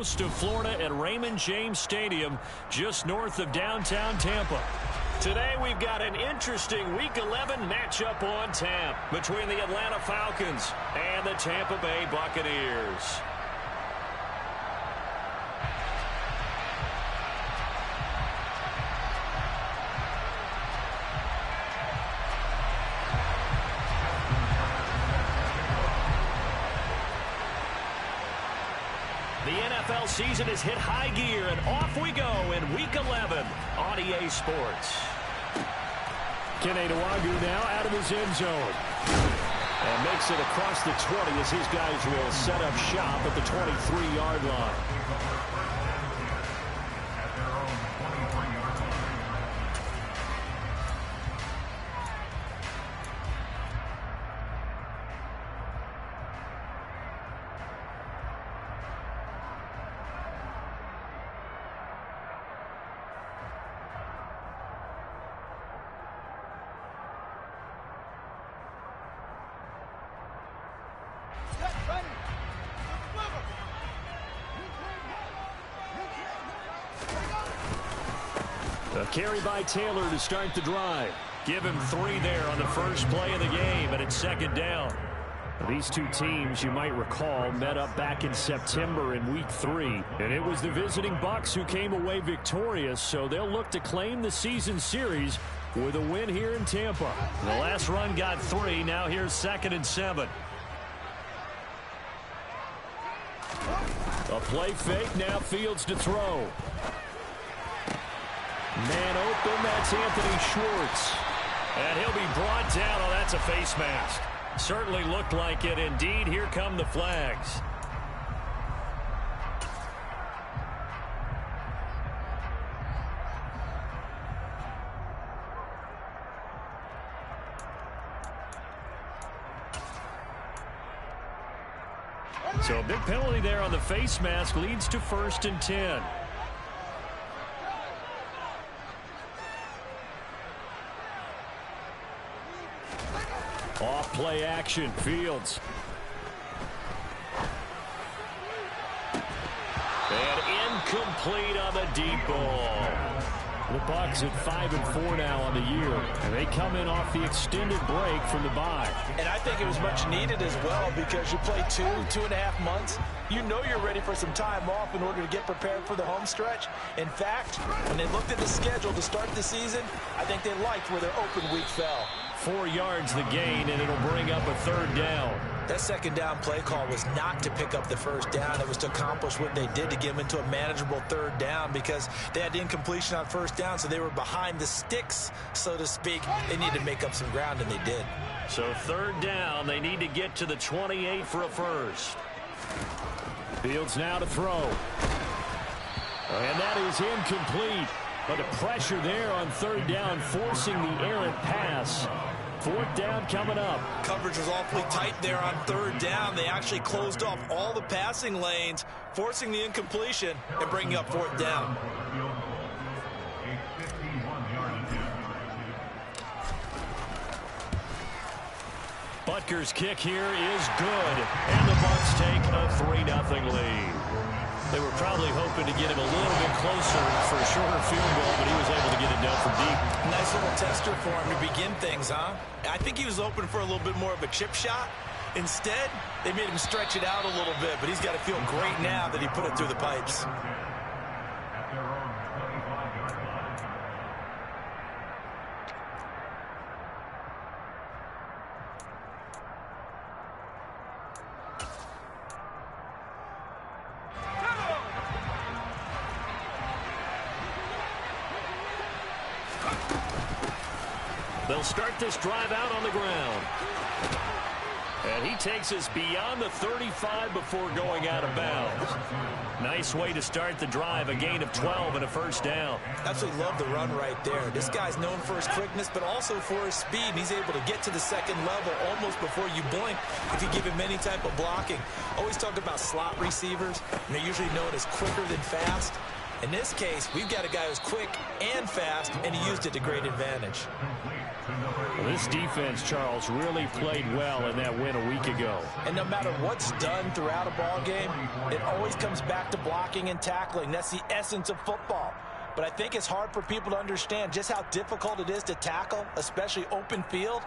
coast of Florida at Raymond James Stadium, just north of downtown Tampa. Today we've got an interesting Week 11 matchup on tap between the Atlanta Falcons and the Tampa Bay Buccaneers. The NFL season has hit high gear, and off we go in Week 11 on EA Sports. Kenny Nwagu now out of his end zone. And makes it across the 20 as his guys will set up shop at the 23-yard line. A carry by Taylor to start the drive. Give him 3 there on the first play of the game, and it's second down. These two teams, you might recall, met up back in September in Week 3. And it was the visiting Bucs who came away victorious, so they'll look to claim the season series with a win here in Tampa. The last run got 3. Now here's 2nd and 7. A play fake. Now Fields to throw. Man open, that's Anthony Schwartz. And he'll be brought down. Oh, that's a face mask. Certainly looked like it. Indeed, here come the flags. So a big penalty there on the face mask leads to 1st and 10. Off play action, Fields. And incomplete on the deep ball. The Bucs at 5-4 now on the year, and they come in off the extended break from the bye. And I think it was much needed as well, because you play 2.5 months. You know you're ready for some time off in order to get prepared for the home stretch. In fact, when they looked at the schedule to start the season, I think they liked where their open week fell. 4 yards the gain, and it'll bring up a 3rd down. That 2nd down play call was not to pick up the 1st down. It was to accomplish what they did to get them into a manageable 3rd down, because they had incompletion on 1st down, so they were behind the sticks, so to speak. They needed to make up some ground, and they did. So 3rd down, they need to get to the 28 for a 1st. Fields now to throw. And that is incomplete. But the pressure there on 3rd down, forcing the errant pass. 4th down coming up. Coverage was awfully tight there on 3rd down. They actually closed off all the passing lanes, forcing the incompletion and bringing up 4th down. Butker's kick here is good, and the Bucs take a 3-0 lead. They were probably hoping to get him a little bit closer for a shorter field goal, but he was able to get it done from deep. Nice little tester for him to begin things, huh? I think he was open for a little bit more of a chip shot. Instead, they made him stretch it out a little bit, but he's got to feel great now that he put it through the pipes. They'll start this drive out on the ground. And he takes us beyond the 35 before going out of bounds. Nice way to start the drive, a gain of 12 and a 1st down. Absolutely love the run right there. This guy's known for his quickness, but also for his speed. He's able to get to the 2nd level almost before you blink if you give him any type of blocking. Always talk about slot receivers, and they're usually known as quicker than fast. In this case, we've got a guy who's quick and fast, and he used it to great advantage. Well, this defense, Charles, really played well in that win a week ago. And no matter what's done throughout a ball game, it always comes back to blocking and tackling. That's the essence of football. But I think it's hard for people to understand just how difficult it is to tackle, especially open field.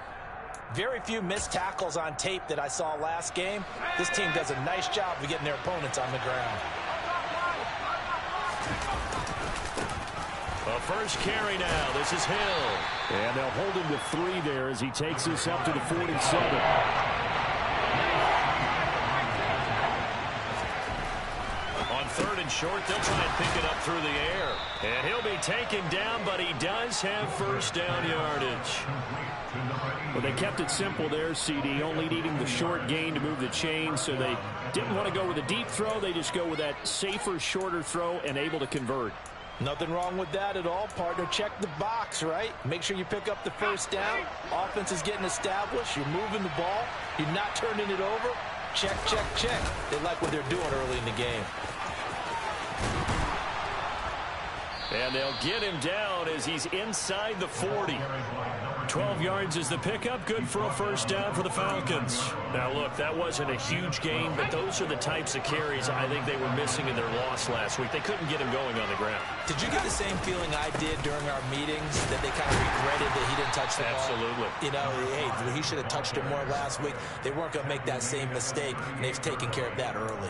Very few missed tackles on tape that I saw last game. This team does a nice job of getting their opponents on the ground. A first carry now. This is Hill. And they'll hold him to 3 there as he takes this up to the 47. On 3rd and short, they'll try and pick it up through the air. And he'll be taken down, but he does have first down yardage. Well, they kept it simple there, CD, only needing the short gain to move the chain, so they didn't want to go with a deep throw. They just go with that safer, shorter throw and able to convert. Nothing wrong with that at all, partner. Check the box, right? Make sure you pick up the first down. Offense is getting established. You're moving the ball. You're not turning it over. Check, check, check. They like what they're doing early in the game. And they'll get him down as he's inside the 40. 12 yards is the pickup. Good for a first down for the Falcons. Now, look, that wasn't a huge gain, but those are the types of carries I think they were missing in their loss last week. They couldn't get him going on the ground. Did you get the same feeling I did during our meetings, that they kind of regretted that he didn't touch the ball? Absolutely. You know, hey, he should have touched it more last week. They weren't going to make that same mistake, and they've taken care of that early.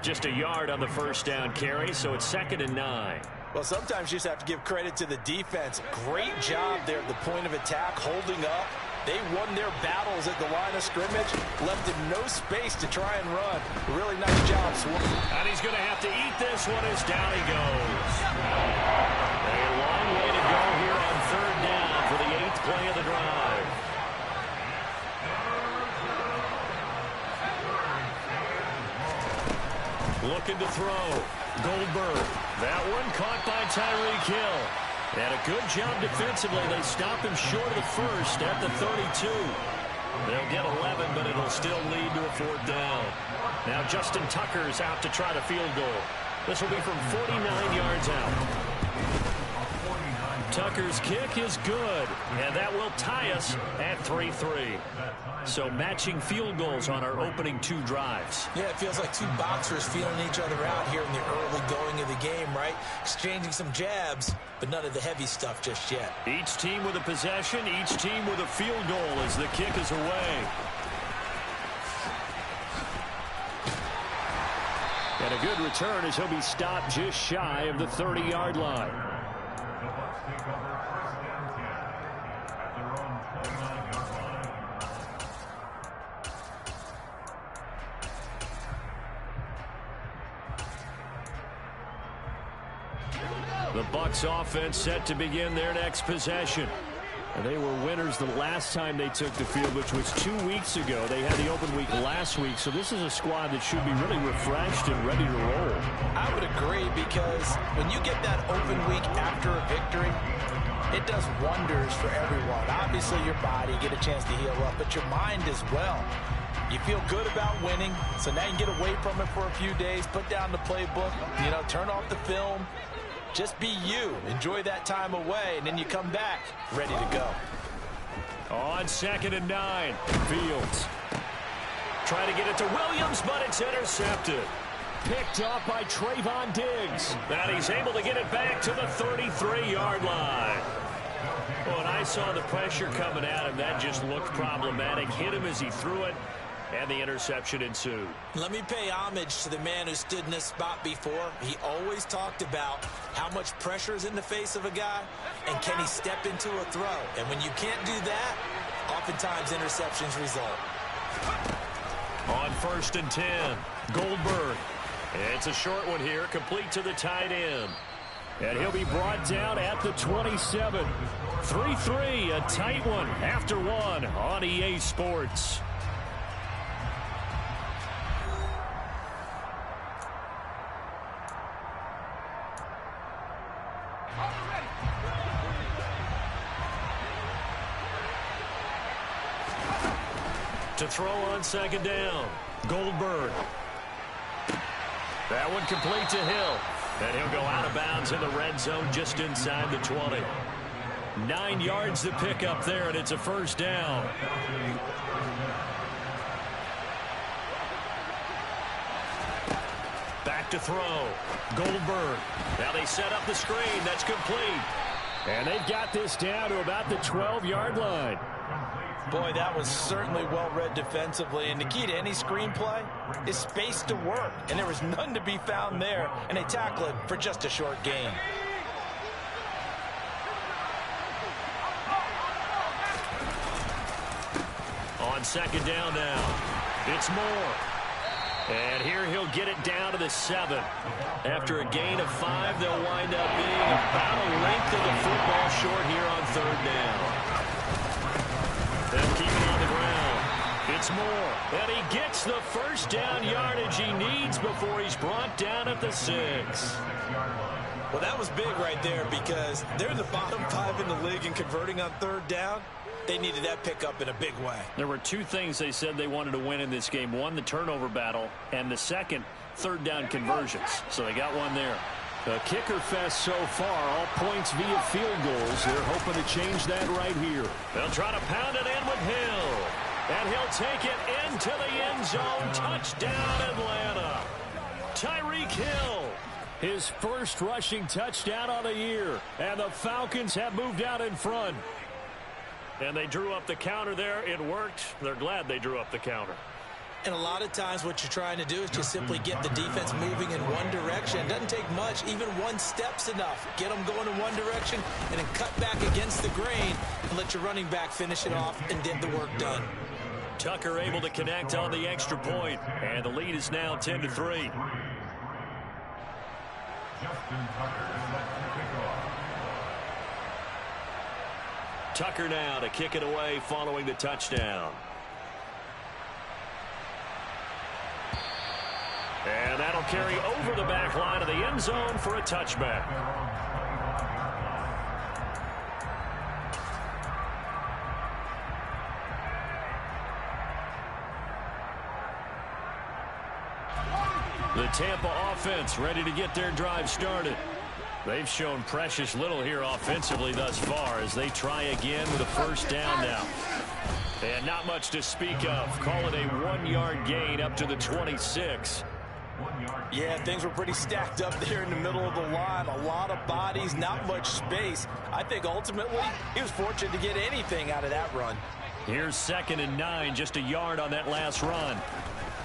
Just a yard on the first down carry, so it's 2nd and 9. Well, sometimes you just have to give credit to the defense. Great job there at the point of attack, holding up. They won their battles at the line of scrimmage, left him no space to try and run. Really nice job, Swarm. And he's going to have to eat this one as down he goes. A long way to go here on 3rd down for the 8th play of the drive. Looking to throw. Goldberg. That one caught by Tyreek Hill. And a good job defensively. They stop him short of the first at the 32. They'll get 11, but it'll still lead to a 4th down. Now Justin Tucker's out to try the field goal. This will be from 49 yards out. Tucker's kick is good, and that will tie us at 3-3. So matching field goals on our opening 2 drives. Yeah, it feels like 2 boxers feeling each other out here in the early going of the game, right? Exchanging some jabs, but none of the heavy stuff just yet. Each team with a possession, each team with a field goal as the kick is away. And a good return as he'll be stopped just shy of the 30-yard line. The Bucs offense set to begin their next possession. And they were winners the last time they took the field, which was 2 weeks ago. They had the open week last week, so this is a squad that should be really refreshed and ready to roll. I would agree, because when you get that open week after a victory, it does wonders for everyone. Obviously, your body, get a chance to heal up, but your mind as well. You feel good about winning, so now you can get away from it for a few days, put down the playbook, you know, turn off the film. Just be you. Enjoy that time away, and then you come back ready to go. On 2nd and 9, Fields. Trying to get it to Williams, but it's intercepted. Picked off by Trayvon Diggs. And he's able to get it back to the 33-yard line. When I saw the pressure coming at him, that just looked problematic. Hit him as he threw it, and the interception ensued. Let me pay homage to the man who stood in this spot before. He always talked about how much pressure is in the face of a guy, and can he step into a throw. And when you can't do that, oftentimes interceptions result. On 1st and 10, Goldberg. It's a short one here, complete to the tight end. And he'll be brought down at the 27. 3-3, a tight one after one on EA Sports. To throw on 2nd down, Goldberg. That one complete to Hill. And he'll go out of bounds in the red zone just inside the 20. 9 yards to pick up there, and it's a first down. Back to throw. Goldberg. Now they set up the screen. That's complete. And they've got this down to about the 12-yard line. Boy, that was certainly well-read defensively. And the key to any screenplay is space to work. And there was none to be found there. And they tackle it for just a short gain. On second down now. It's Moore. And here he'll get it down to the 7. After a gain of 5, they'll wind up being about a length of the football short here on third down. They'll keep it on the ground. It's Moore. And he gets the first down yardage he needs before he's brought down at the 6. Well, that was big right there because they're the bottom 5 in the league in converting on third down. They needed that pickup in a big way. There were 2 things they said they wanted to win in this game. One, the turnover battle, and the second, third down conversions. So they got one there. The kicker fest so far, all points via field goals. They're hoping to change that right here. They'll try to pound it in with Hill. And he'll take it into the end zone. Touchdown, Atlanta. Tyreek Hill. His first rushing touchdown of the year. And the Falcons have moved out in front. And they drew up the counter there. It worked. They're glad they drew up the counter. And a lot of times what you're trying to do is just simply get the defense moving in one direction. It doesn't take much. Even one step's enough. Get them going in one direction and then cut back against the grain and let your running back finish it off and get the work done. Tucker able to connect on the extra point. And the lead is now 10-3. Tucker now to kick it away following the touchdown. And that'll carry over the back line of the end zone for a touchback. The Tampa offense ready to get their drive started. They've shown precious little here offensively thus far as they try again with a first down now. And not much to speak of. Call it a 1-yard gain up to the 26. Yeah, things were pretty stacked up there in the middle of the line. A lot of bodies, not much space. I think ultimately he was fortunate to get anything out of that run. Here's 2nd and 9, just a yard on that last run.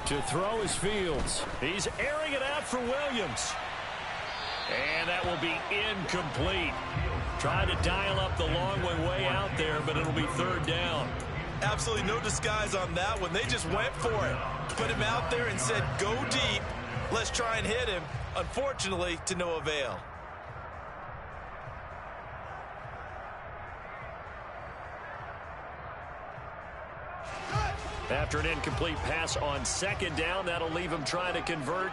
To throw is Fields. He's airing it out for Williams. And that will be incomplete. Trying to dial up the long way out there, but it'll be third down. Absolutely no disguise on that one. They just went for it. Put him out there and said, go deep. Let's try and hit him. Unfortunately, to no avail. After an incomplete pass on 2nd down, that'll leave him trying to convert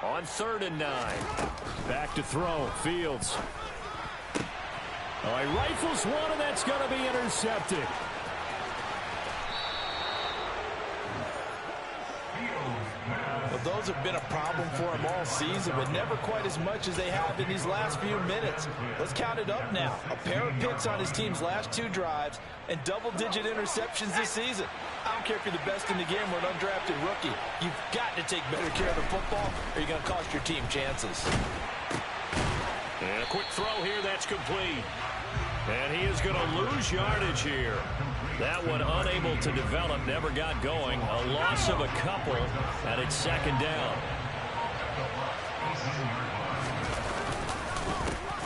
on 3rd and 9. Back to throw. Fields. He rifles one, and that's going to be intercepted. Well, those have been a problem for him all season, but never quite as much as they have in these last few minutes. Let's count it up now. A pair of picks on his team's last 2 drives and double-digit interceptions this season. I don't care if you're the best in the game or an undrafted rookie. You've got to take better care of the football or you're going to cost your team chances. And a quick throw here, that's complete. And he is going to lose yardage here. That one unable to develop, never got going. A loss of a couple, and it's 2nd down.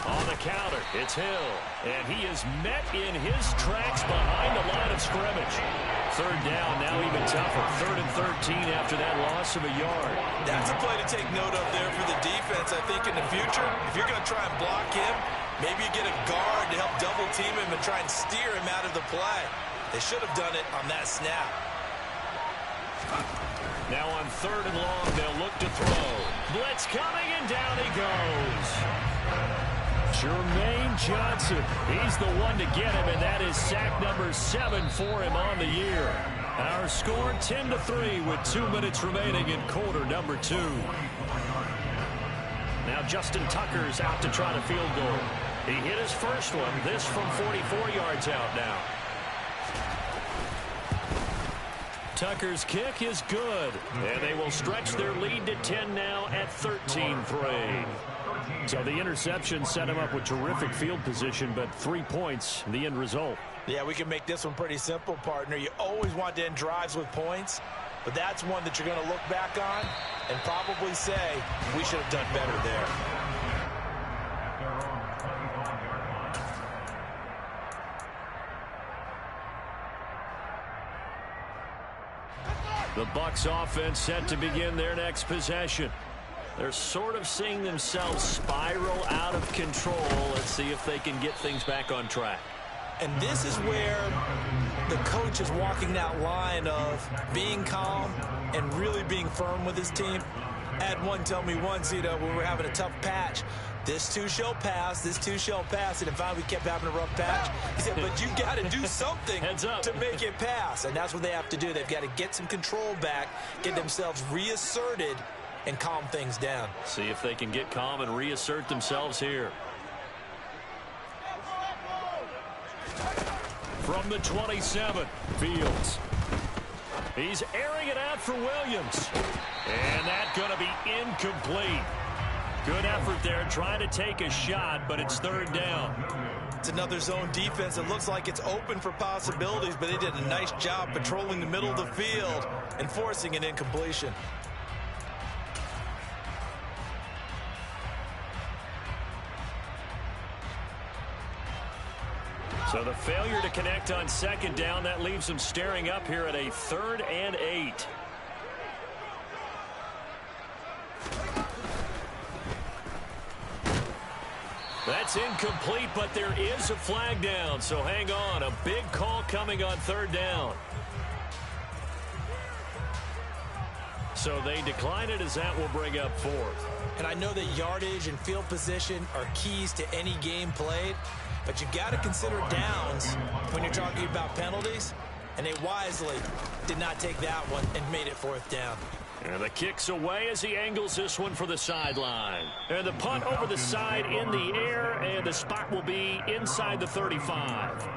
On the counter, it's Hill. And he is met in his tracks behind the line of scrimmage. 3rd down, now even tougher. 3rd and 13 after that loss of a yard. That's a play to take note of there for the defense. I think in the future, if you're going to try and block him, maybe you get a guard to help double team him and try and steer him out of the play. They should have done it on that snap. Now on 3rd and long, they'll look to throw. Blitz coming, and down he goes. Jermaine Johnson, he's the one to get him, and that is sack number 7 for him on the year. Our score 10-3 with 2 minutes remaining in quarter number 2. Now Justin Tucker's out to try the field goal. He hit his first one. This from 44 yards out now. Tucker's kick is good. And they will stretch their lead to 10 now at 13-3. So the interception set him up with terrific field position, but 3 points, the end result. Yeah, we can make this one pretty simple, partner. You always want to end drives with points, but that's one that you're going to look back on and probably say, we should have done better there. The Bucs offense set to begin their next possession. They're sort of seeing themselves spiral out of control. Let's see if they can get things back on track. And this is where the coach is walking that line of being calm and really being firm with his team. I had one tell me once, when we were having a tough patch, this too shall pass, this too shall pass. And in fact, we kept having a rough patch. He said, but you got to do something to make it pass. And that's what they have to do. They've got to get some control back, get themselves reasserted, and calm things down. See if they can get calm and reassert themselves here. From the 27, Fields. He's airing it out for Williams. And that's going to be incomplete. Good effort there, trying to take a shot, but it's third down. It's another zone defense. It looks like it's open for possibilities, but they did a nice job patrolling the middle of the field and forcing an incompletion. So the failure to connect on second down, that leaves them staring up here at a 3rd and 8. That's incomplete, but there is a flag down, so hang on. A big call coming on 3rd down. So they decline it as that will bring up 4th. And I know that yardage and field position are keys to any game played, but you got to consider downs when you're talking about penalties, and they wisely did not take that one and made it 4th down. And the kick's away as he angles this one for the sideline. And the punt over the side in the air, and the spot will be inside the 35.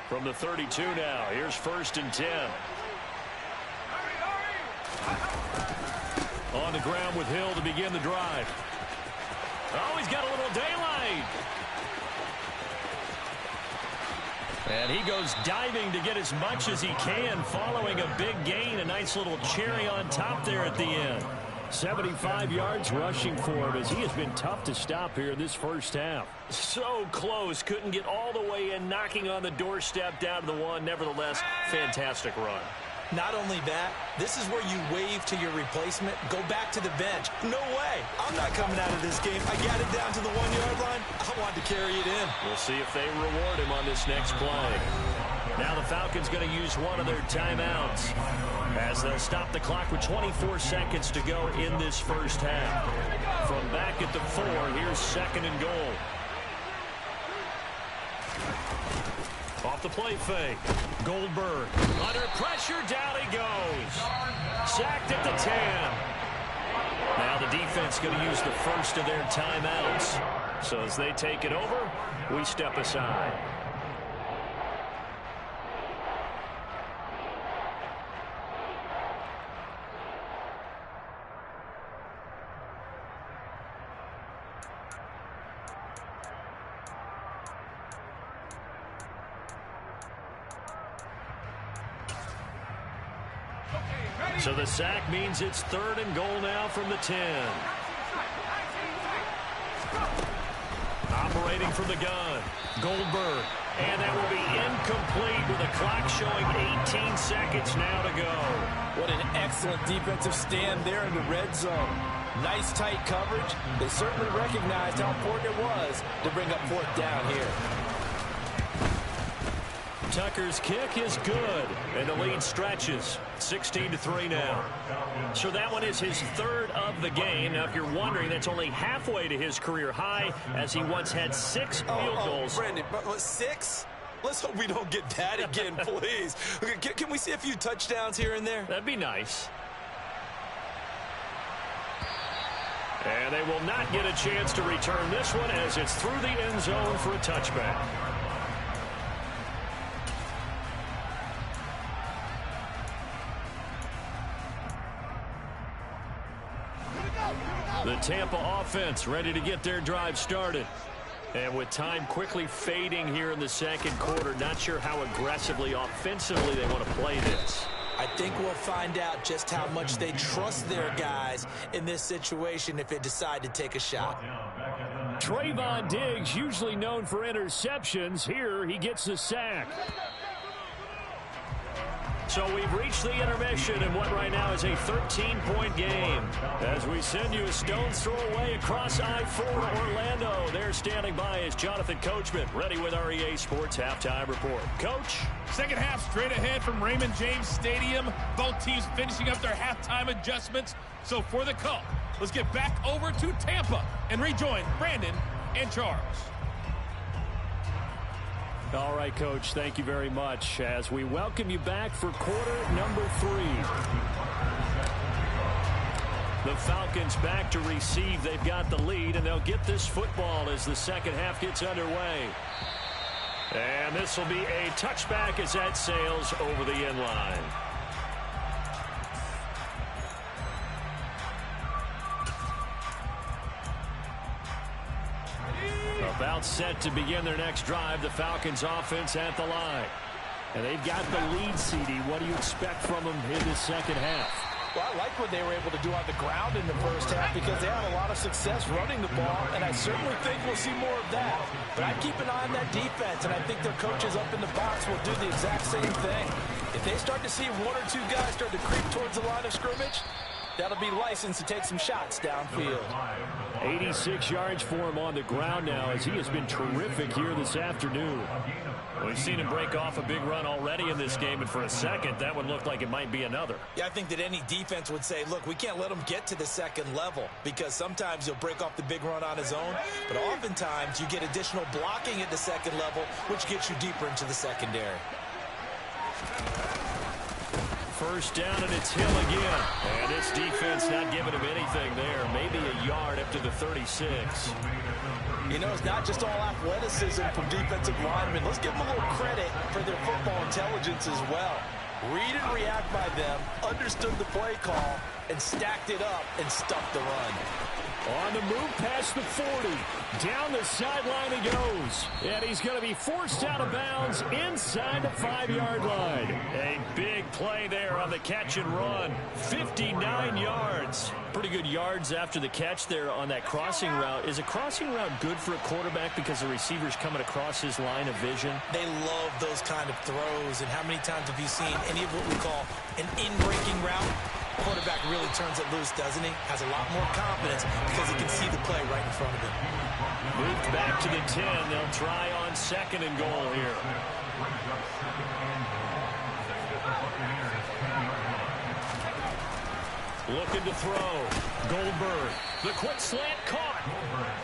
From the 32 now, here's 1st and 10. On the ground with Hill to begin the drive. Oh, he's got a little daylight. And he goes diving to get as much as he can, following a big gain. A nice little cherry on top there at the end. 75 yards rushing for him, as he has been tough to stop here in this first half. So close, couldn't get all the way in, knocking on the doorstep down to the 1. Nevertheless, fantastic run. Not only that, this is where you wave to your replacement, go back to the bench. No way. I'm not coming out of this game. I got it down to the 1-yard line. I want to carry it in. We'll see if they reward him on this next play. Now the Falcons going to use one of their timeouts, as they'll stop the clock with 24 seconds to go in this first half. From back at the 4, here's 2nd and goal. Off the play fake. Goldberg under pressure, down he goes. Sacked at the 10. Now the defense going to use the first of their timeouts. So as they take it over, we step aside. So the sack means it's 3rd and goal now from the 10. Operating from the gun, Goldberg. And that will be incomplete with the clock showing 18 seconds now to go. What an excellent defensive stand there in the red zone. Nice tight coverage. They certainly recognized how important it was to bring up 4th down here. Tucker's kick is good, and the lead stretches. 16-3 now. So that one is his 3rd of the game. Now, if you're wondering, that's only halfway to his career high, as he once had 6 field goals. Brandon, but 6? Let's hope we don't get that again, please. Can we see a few touchdowns here and there? That'd be nice. And they will not get a chance to return this one as it's through the end zone for a touchback. The Tampa offense ready to get their drive started. And with time quickly fading here in the second quarter, not sure how aggressively, offensively they want to play this. I think we'll find out just how much they trust their guys in this situation if they decide to take a shot. Trayvon Diggs, usually known for interceptions. Here he gets the sack. So we've reached the intermission in what right now is a 13-point game. As we send you a stone's throw away across I-4 to Orlando. There standing by is Jonathan Coachman, ready with our EA Sports Halftime Report. Coach? Second half straight ahead from Raymond James Stadium. Both teams finishing up their halftime adjustments. So for the call, let's get back over to Tampa and rejoin Brandon and Charles. All right, Coach, thank you very much as we welcome you back for quarter number 3. The Falcons back to receive. They've got the lead, and they'll get this football as the second half gets underway. And this will be a touchback as that sails over the end line. About set to begin their next drive, the Falcons offense at the line. And they've got the lead, CD. What do you expect from them in the second half? Well, I like what they were able to do on the ground in the first half because they had a lot of success running the ball, and I certainly think we'll see more of that. But I'd keep an eye on that defense, and I think their coaches up in the box will do the exact same thing. If they start to see one or two guys start to creep towards the line of scrimmage, that'll be licensed to take some shots downfield. 86 yards for him on the ground now as he has been terrific here this afternoon. We've seen him break off a big run already in this game, and for a second, that one looked like it might be another. Yeah, I think that any defense would say, look, we can't let him get to the second level because sometimes he'll break off the big run on his own, but oftentimes you get additional blocking at the second level, which gets you deeper into the secondary. First down, and it's Hill again. And this defense not giving him anything there. Maybe a yard up to the 36. You know, it's not just all athleticism from defensive linemen. Let's give them a little credit for their football intelligence as well. Read and react by them, understood the play call, and stacked it up and stuffed the run. On the move past the 40. Down the sideline he goes. And he's going to be forced out of bounds inside the 5-yard line. A big play there on the catch and run. 59 yards. Pretty good yards after the catch there on that crossing route. Is a crossing route good for a quarterback because the receiver's coming across his line of vision? They love those kind of throws. And how many times have you seen any of what we call an in-breaking route? Quarterback really turns it loose, doesn't he? Has a lot more confidence because he can see the play right in front of him. Moved back to the 10. They'll try on second and goal here. Looking to throw. Goldberg. The quick slant caught.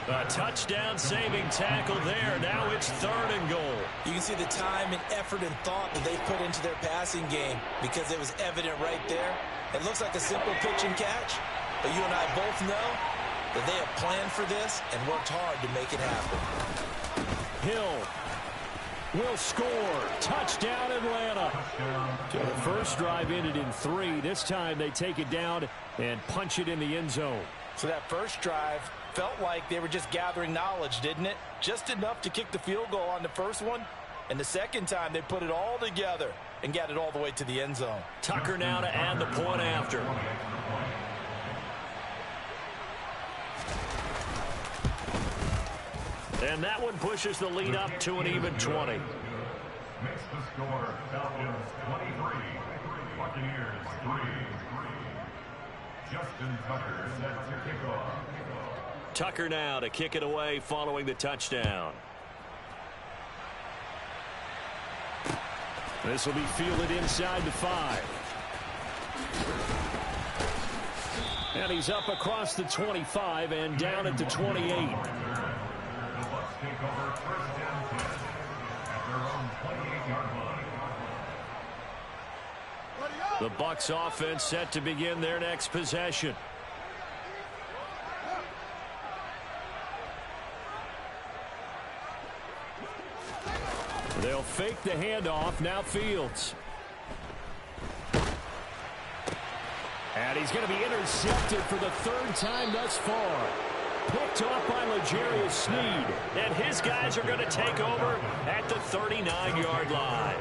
A touchdown saving tackle there. Now it's third and goal. You can see the time and effort and thought that they put into their passing game because it was evident right there. It looks like a simple pitch and catch, but you and I both know that they have planned for this and worked hard to make it happen. Hill will score. Touchdown, Atlanta. So the first drive ended in 3. This time they take it down and punch it in the end zone. So that first drive felt like they were just gathering knowledge, didn't it? Just enough to kick the field goal on the first one. And the second time they put it all together and got it all the way to the end zone. Tucker now to add the point after. And that one pushes the lead up to an even 20. Makes the score Falcons 23, Buccaneers 3. Justin Tucker set to kick off. Tucker now to kick it away following the touchdown. This will be fielded inside the 5. And he's up across the 25 and down at the 28. Let's take over first and 10 at their own 28-yard line. The Bucs offense set to begin their next possession. They'll fake the handoff. Now Fields. And he's going to be intercepted for the third time thus far. Picked off by L'Jarius Sneed. And his guys are going to take over at the 39-yard line.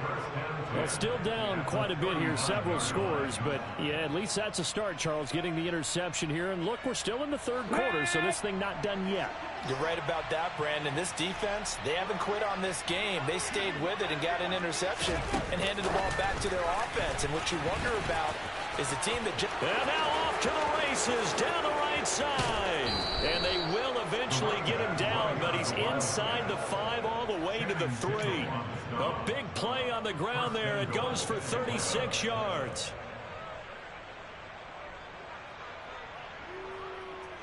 Well, still down quite a bit here, several scores, but yeah, at least that's a start, Charles, getting the interception here. And look, we're still in the third quarter, so this thing not done yet. You're right about that, Brandon. This defense, they haven't quit on this game. They stayed with it and got an interception and handed the ball back to their offense. And what you wonder about is the team that just... And now off to the races, down the right side. And they will eventually get him down, but he's inside the 5 all the way to the 3. A big play on the ground there. It goes for 36 yards.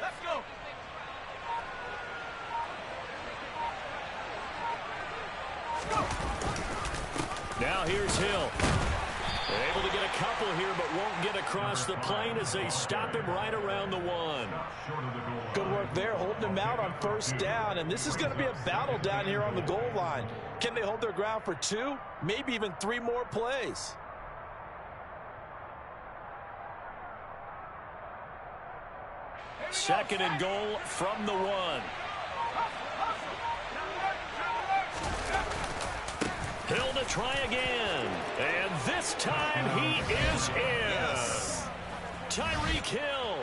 Let's go. Now here's Hill. They're able to get a couple here, but won't get across the plane as they stop him right around the 1. Good work there, holding him out on first down. And this is going to be a battle down here on the goal line. Can they hold their ground for 2, maybe even 3 more plays? Second and goal from the 1. Hill to try again. And this time he is in. Yes. Tyreek Hill.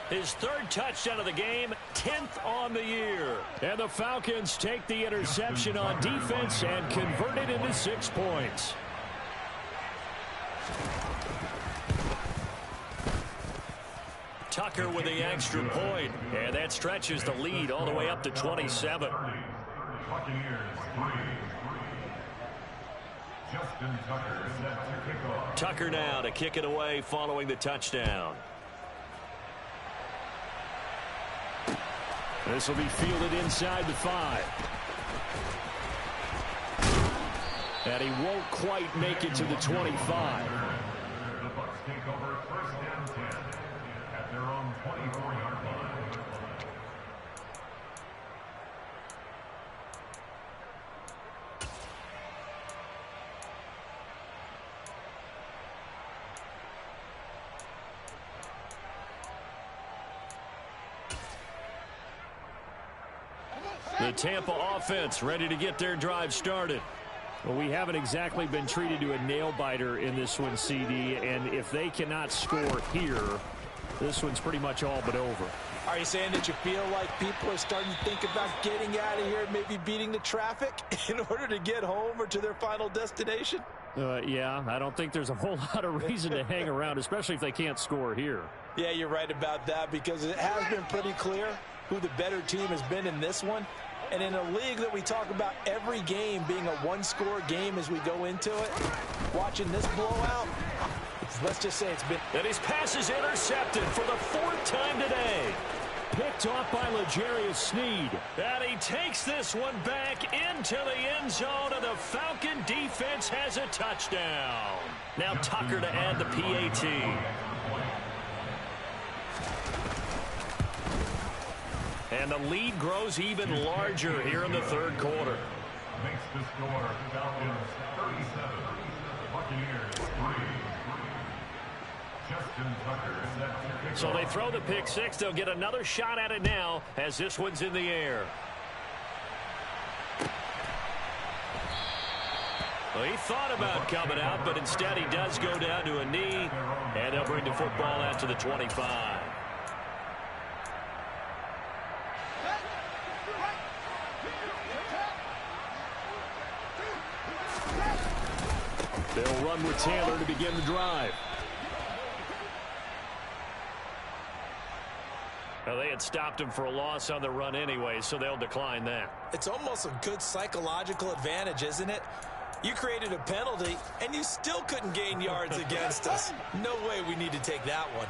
His 3rd touchdown of the game, 10th on the year. And the Falcons take the interception on defense and convert it into 6 points. Tucker with the extra point. And that stretches the lead all the way up to 27. Buccaneers 3. Justin Tucker set to kick off. Tucker now to kick it away following the touchdown. This will be fielded inside the 5. And he won't quite make it to the 25. The Bucs take over 1st and 10 at their own 24-yard line. The Tampa offense ready to get their drive started. Well, we haven't exactly been treated to a nail-biter in this one, CD, and if they cannot score here, this one's pretty much all but over. Are you saying that you feel like people are starting to think about getting out of here and maybe beating the traffic in order to get home or to their final destination? Yeah, I don't think there's a whole lot of reason to hang around, especially if they can't score here. Yeah, you're right about that, because it has been pretty clear who the better team has been in this one. And in a league that we talk about every game being a one-score game as we go into it, watching this blowout, let's just say it's been... And his pass is intercepted for the 4th time today. Picked off by L'Jarius Sneed. And he takes this one back into the end zone, and the Falcon defense has a touchdown. Now Tucker to add the PAT. And the lead grows even larger here in the 3rd quarter. Makes the score Falcons 37, Buccaneers 3. Justin Tucker set to kick So they off. throw the pick 6. They'll get another shot at it now as this one's in the air. Well, he thought about coming out, but instead he does go down to a knee, and they'll bring the football out to the 25. They'll run with Taylor to begin the drive. Well, they had stopped him for a loss on the run anyway, so they'll decline that. It's almost a good psychological advantage, isn't it? You created a penalty, and you still couldn't gain yards against us. No way we need to take that one.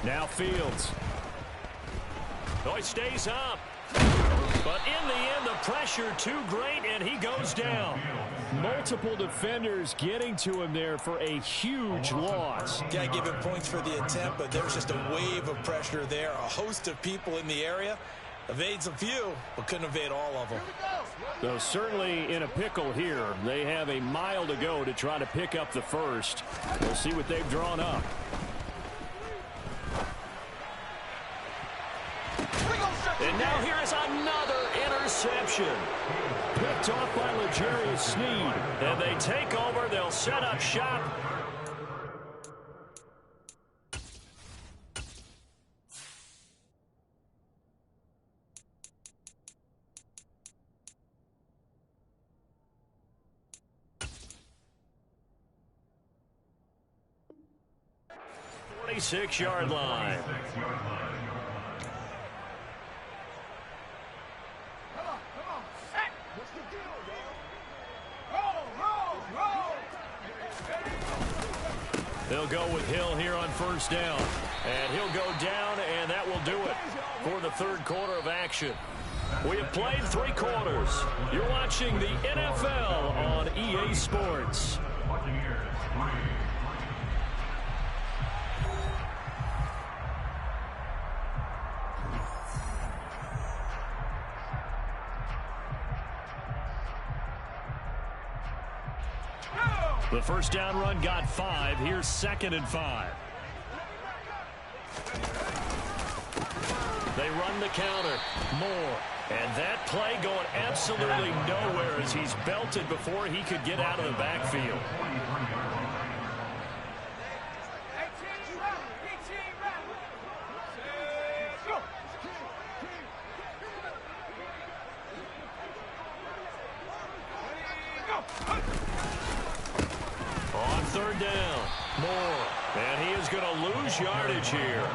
Now Fields. Oh, he stays up. But in the end, the pressure too great, and he goes down. Multiple defenders getting to him there for a huge loss. Got to give him points for the attempt, but there was just a wave of pressure there. A host of people in the area. Evades a few, but couldn't evade all of them. So certainly in a pickle here. They have a mile to go to try to pick up the first. We'll see what they've drawn up. And now here is another interception. Picked off by L'Jarius Sneed. And they take over. They'll set up shop. Six-yard line. They'll go with Hill here on first down. And he'll go down, and that will do it for the third quarter of action. We have played 3 quarters. You're watching the NFL on EA Sports. The first down run got 5. Here's 2nd and 5. They run the counter. Moore. And that play going absolutely nowhere as he's belted before he could get out of the backfield. On third down, Moore. And he is going to lose yardage here.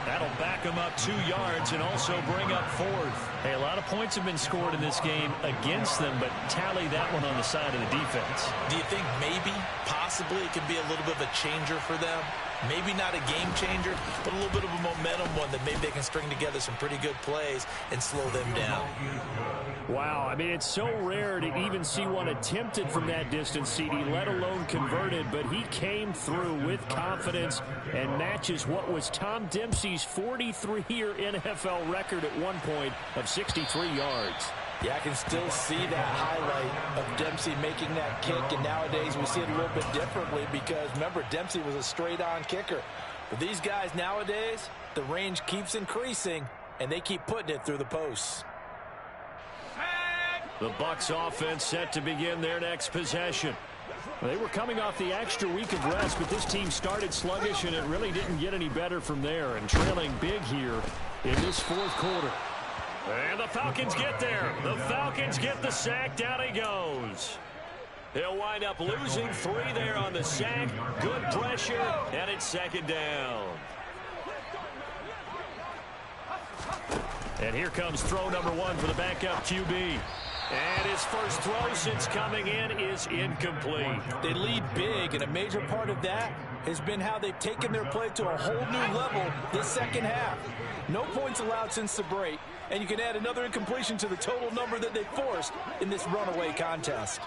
That'll back him up 2 yards and also bring up 4th. Hey, a lot of points have been scored in this game against them, but tally that one on the side of the defense. Do you think maybe, possibly, it could be a little bit of a changer for them? Maybe not a game changer, but a little bit of a momentum one that maybe they can string together some pretty good plays and slow them down. Wow, I mean, it's so rare to even see one attempted from that distance, CD, let alone converted, but he came through with confidence and matches what was Tom Dempsey's 43-year NFL record at one point of 63 yards. Yeah, I can still see that highlight of Dempsey making that kick, and nowadays we see it a little bit differently because, remember, Dempsey was a straight-on kicker. But these guys nowadays, the range keeps increasing, and they keep putting it through the posts. The Bucs offense set to begin their next possession. They were coming off the extra week of rest, but this team started sluggish, and it really didn't get any better from there, and trailing big here in this 4th quarter. And the Falcons get there. The Falcons get the sack. Down he goes. He'll wind up losing 3 there on the sack. Good pressure, and it's 2nd down. And here comes throw number 1 for the backup QB. And his first throw since coming in is incomplete. They lead big, and a major part of that has been how they've taken their play to a whole new level this second half. No points allowed since the break, and you can add another incompletion to the total number that they forced in this runaway contest.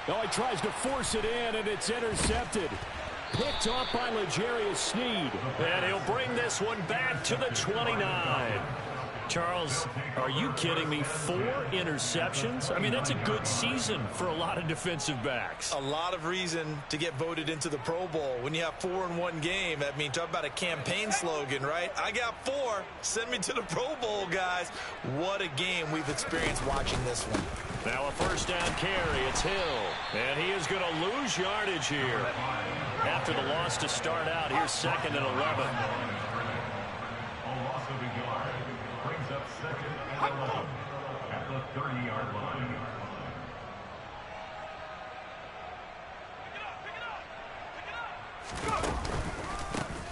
Oh, he tries to force it in, and it's intercepted. Picked off by L'Jarius Sneed. And he'll bring this one back to the 29. Charles, are you kidding me? 4 interceptions? I mean, that's a good season for a lot of defensive backs. A lot of reason to get voted into the Pro Bowl. When you have 4 in one game, I mean, talk about a campaign slogan, right? I got 4. Send me to the Pro Bowl, guys. What a game we've experienced watching this one. Now a first down carry. It's Hill. And he is going to lose yardage here. After the loss to start out, here's 2nd and 11. A loss of a yard brings up 2nd and 11 at the 30-yard line.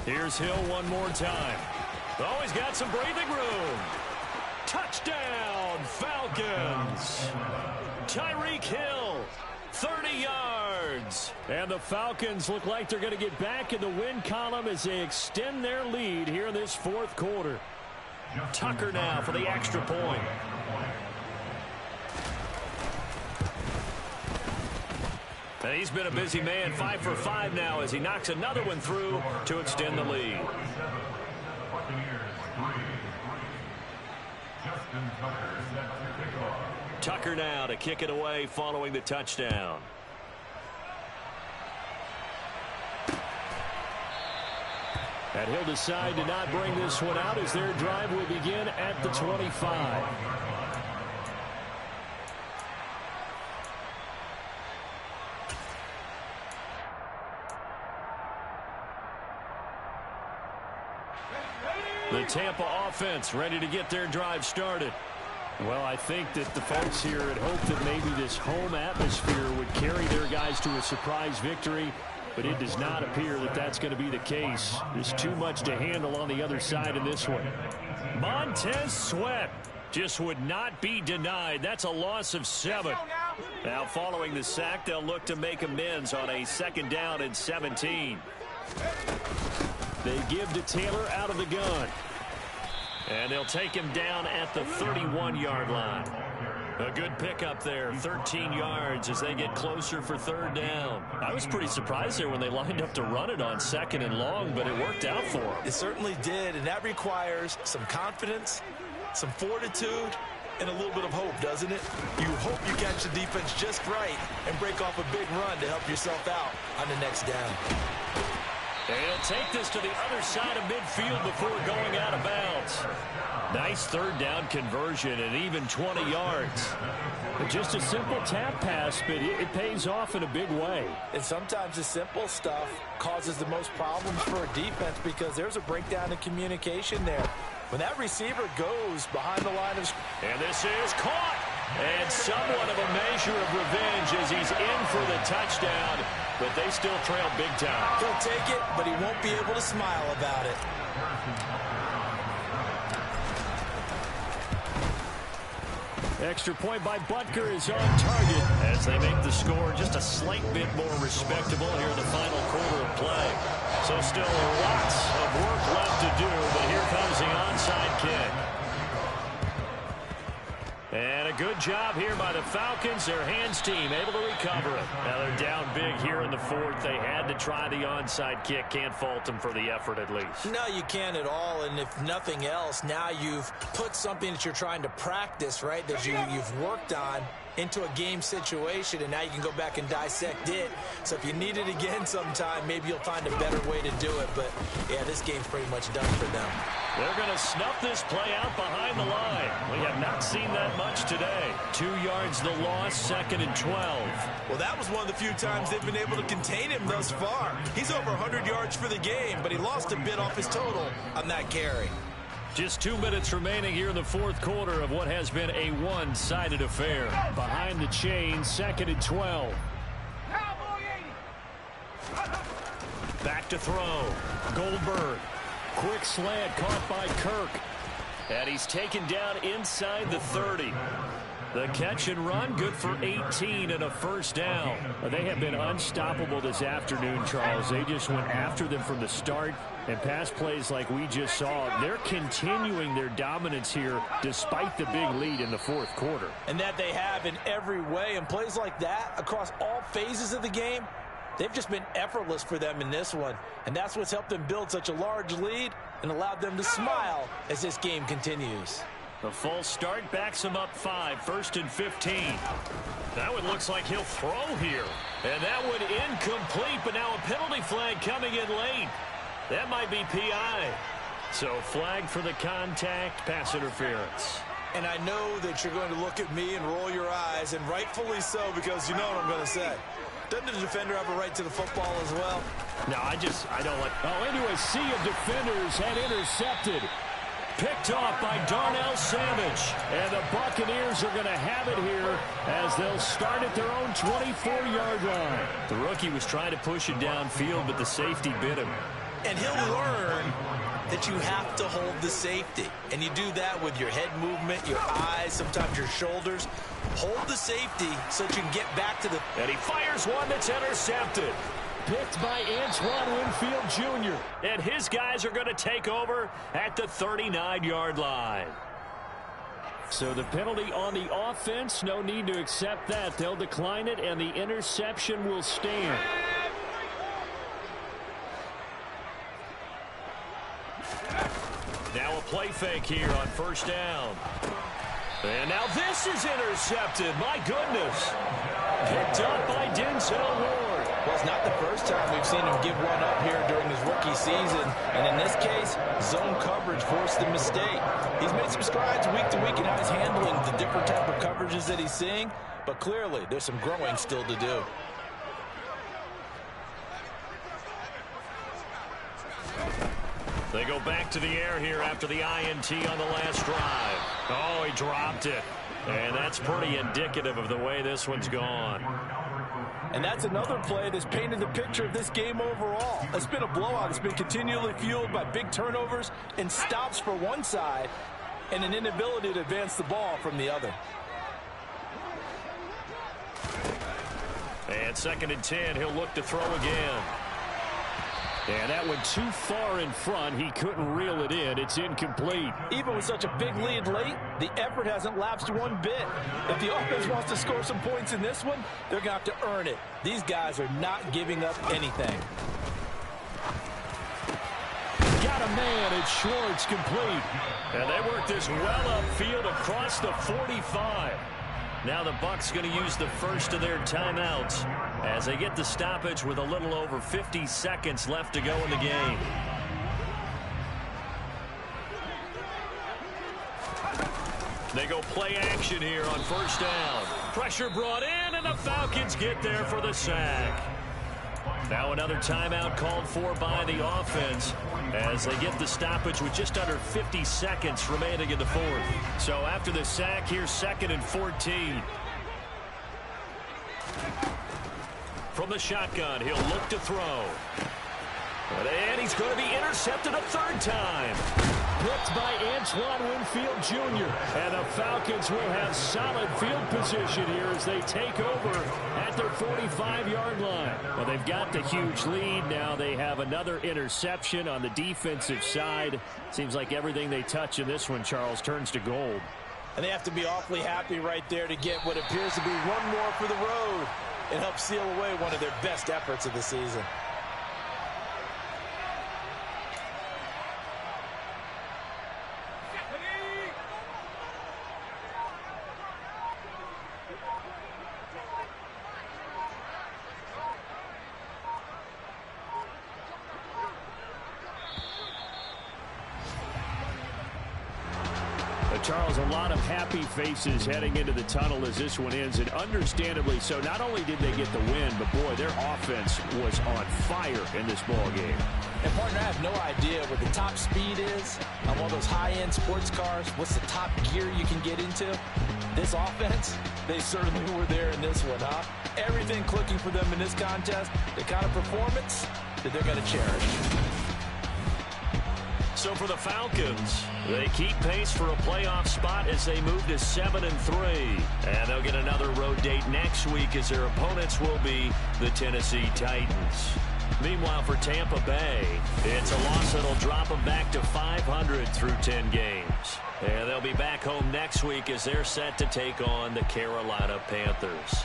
Here's Hill one more time. Oh, he's got some breathing room. Touchdown, Falcons. Tyreek Hill, 30 yards. yards. And the Falcons look like they're going to get back in the win column as they extend their lead here in this fourth quarter. Tucker now for the extra point. And he's been a busy man, 5 for 5 now as he knocks another one through to extend the lead. Tucker now to kick it away following the touchdown. And he'll decide to not bring this one out as their drive will begin at the 25. The Tampa offense ready to get their drive started. Well, I think that the folks here had hoped that maybe this home atmosphere would carry their guys to a surprise victory, but it does not appear that that's going to be the case. There's too much to handle on the other side in this one. Montez Sweat just would not be denied. That's a loss of 7. Now, following the sack, they'll look to make amends on a 2nd down and 17. They give to Taylor out of the gun. And they'll take him down at the 31-yard line. A good pickup there, 13 yards as they get closer for 3rd down. I was pretty surprised there when they lined up to run it on 2nd and long, but it worked out for them. It certainly did, and that requires some confidence, some fortitude, and a little bit of hope, doesn't it? You hope you catch the defense just right and break off a big run to help yourself out on the next down. And he'll take this to the other side of midfield before going out of bounds. Nice 3rd down conversion and even 20 yards. Just a simple tap pass, but it pays off in a big way. And sometimes the simple stuff causes the most problems for a defense because there's a breakdown in communication there. When that receiver goes behind the line of... And this is caught. And somewhat of a measure of revenge as he's in for the touchdown, but they still trail big time. He'll take it, but he won't be able to smile about it. Extra point by Butker is on target as they make the score just a slight bit more respectable here in the final quarter of play. So still lots of work left to do, but here comes the onside kick. And a good job here by the Falcons. Their hands team able to recover it. Now they're down big here in the 4th. They had to try the onside kick. Can't fault them for the effort at least. No, you can't at all. And if nothing else, now you've put something that you're trying to practice, right, that you've worked on into a game situation, and now you can go back and dissect it. So if you need it again sometime, maybe you'll find a better way to do it. But, yeah, this game's pretty much done for them. They're going to snuff this play out behind the line. We have not seen that much today. 2 yards the loss, 2nd and 12. Well, that was one of the few times they've been able to contain him thus far. He's over 100 yards for the game, but he lost a bit off his total on that carry. Just 2 minutes remaining here in the 4th quarter of what has been a one-sided affair. Behind the chain, 2nd and 12. Back to throw. Goldberg. Quick slant caught by Kirk. And he's taken down inside the 30. The catch and run, good for 18 and a 1st down. They have been unstoppable this afternoon, Charles. They just went after them from the start, and pass plays like we just saw. They're continuing their dominance here despite the big lead in the 4th quarter. And that they have in every way. And plays like that across all phases of the game, they've just been effortless for them in this one. And that's what's helped them build such a large lead and allowed them to smile as this game continues. The false start backs him up 5, 1st and 15. That one looks like he'll throw here. And that one incomplete, but now a penalty flag coming in late. That might be PI. So flag for the contact, pass interference. And I know that you're going to look at me and roll your eyes, and rightfully so, because you know what I'm going to say. Doesn't the defender have a right to the football as well? No, I don't like... Oh, into a sea of defenders and intercepted. Picked off by Darnell Savage. And the Buccaneers are going to have it here as they'll start at their own 24-yard line. The rookie was trying to push it downfield, but the safety bit him. And he'll learn that you have to hold the safety. And you do that with your head movement, your eyes, sometimes your shoulders. Hold the safety so that you can get back to the... And he fires one that's intercepted. Picked by Antoine Winfield Jr. And his guys are going to take over at the 39-yard line. So the penalty on the offense, no need to accept that. They'll decline it, and the interception will stand. Now a play fake here on first down. And now this is intercepted. My goodness. Picked up by Denzel Ward. Well, it's not the first time we've seen him give one up here during his rookie season. And in this case, zone coverage forced the mistake. He's made some strides week to week in how he's handling the different type of coverages that he's seeing. But clearly, there's some growing still to do. They go back to the air here after the INT on the last drive. Oh, he dropped it. And that's pretty indicative of the way this one's gone. And that's another play that's painted the picture of this game overall. It's been a blowout. It's been continually fueled by big turnovers and stops for one side and an inability to advance the ball from the other. And 2nd and 10, he'll look to throw again. And that went too far in front. He couldn't reel it in. It's incomplete. Even with such a big lead late, the effort hasn't lapsed one bit. If the offense wants to score some points in this one, they're going to have to earn it. These guys are not giving up anything. Got a man. It's Schwartz, complete. And they work this well upfield across the 45. Now the Bucs going to use the first of their timeouts as they get the stoppage with a little over 50 seconds left to go in the game. They go play action here on first down. Pressure brought in, and the Falcons get there for the sack. Now another timeout called for by the offense as they get the stoppage with just under 50 seconds remaining in the fourth. So after the sack, here's 2nd and 14. From the shotgun, he'll look to throw. And he's going to be intercepted a third time. Picked by Antoine Winfield Jr. And the Falcons will have solid field position here as they take over at their 45-yard line. Well, they've got the huge lead. Now they have another interception on the defensive side. Seems like everything they touch in this one, Charles, turns to gold. And they have to be awfully happy right there to get what appears to be one more for the road and help seal away one of their best efforts of the season. Charles, a lot of happy faces heading into the tunnel as this one ends, and understandably so. Not only did they get the win, but boy, their offense was on fire in this ball game. And partner, I have no idea what the top speed is on one of those high-end sports cars. What's the top gear you can get into? This offense, they certainly were there in this one, huh? Everything clicking for them in this contest, the kind of performance that they're going to cherish. So for the Falcons, they keep pace for a playoff spot as they move to 7-3. And they'll get another road date next week as their opponents will be the Tennessee Titans. Meanwhile, for Tampa Bay, it's a loss that'll drop them back to 500 through 10 games. And they'll be back home next week as they're set to take on the Carolina Panthers.